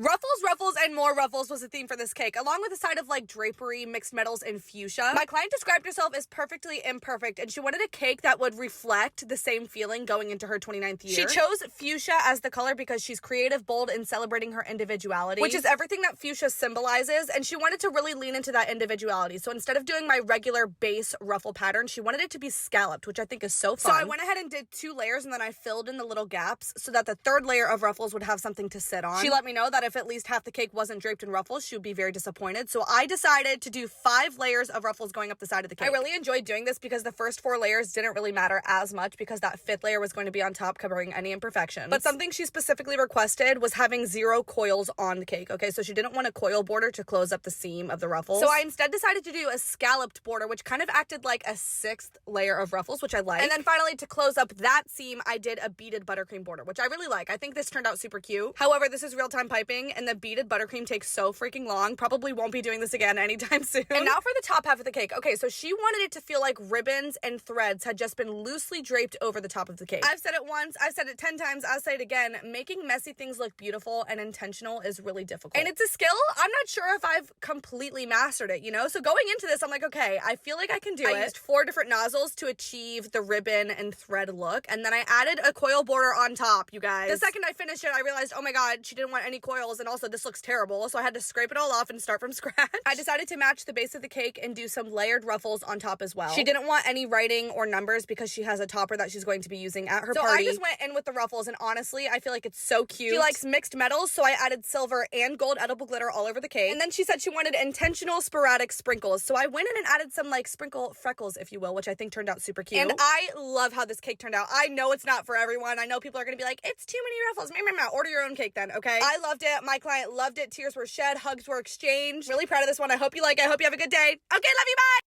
Ruffles, ruffles, and more ruffles was the theme for this cake, along with a side of like drapery, mixed metals, and fuchsia. My client described herself as perfectly imperfect, and she wanted a cake that would reflect the same feeling going into her 29th year. She chose fuchsia as the color because she's creative, bold, and celebrating her individuality, which is everything that fuchsia symbolizes, and she wanted to really lean into that individuality. So instead of doing my regular base ruffle pattern, she wanted it to be scalloped, which I think is so fun. So I went ahead and did 2 layers, and then I filled in the little gaps so that the third layer of ruffles would have something to sit on. She let me know that if at least half the cake wasn't draped in ruffles, she would be very disappointed. So I decided to do 5 layers of ruffles going up the side of the cake. I really enjoyed doing this because the first 4 layers didn't really matter as much because that 5th layer was going to be on top covering any imperfections. But something she specifically requested was having 0 coils on the cake, okay? So she didn't want a coil border to close up the seam of the ruffles. So I instead decided to do a scalloped border, which kind of acted like a 6th layer of ruffles, which I like. And then finally, to close up that seam, I did a beaded buttercream border, which I really like. I think this turned out super cute. However, this is real-time piping, and the beaded buttercream takes so freaking long. Probably won't be doing this again anytime soon. And now for the top half of the cake. Okay, so she wanted it to feel like ribbons and threads had just been loosely draped over the top of the cake. I've said it once, I've said it 10 times, I'll say it again. Making messy things look beautiful and intentional is really difficult. And it's a skill. I'm not sure if I've completely mastered it, you know? So going into this, I'm like, okay, I feel like I can do it. I used 4 different nozzles to achieve the ribbon and thread look, and then I added a coil border on top, you guys. The second I finished it, I realized, oh my god, she didn't want any coils, and also this looks terrible, so I had to scrape it all off and start from scratch. I decided to match the base of the cake and do some layered ruffles on top as well. She didn't want any writing or numbers because she has a topper that she's going to be using at her party. So I just went in with the ruffles, and honestly, I feel like it's so cute. She likes mixed metals, so I added silver and gold edible glitter all over the cake. And then she said she wanted intentional sporadic sprinkles, so I went in and added some like sprinkle freckles, if you will, which I think turned out super cute. And I love how this cake turned out. I know it's not for everyone. I know people are gonna be like, it's too many ruffles. Order your own cake then, okay? I loved it. My client loved it. Tears were shed. Hugs were exchanged. Really proud of this one. I hope you like it. I hope you have a good day. Okay, love you. Bye.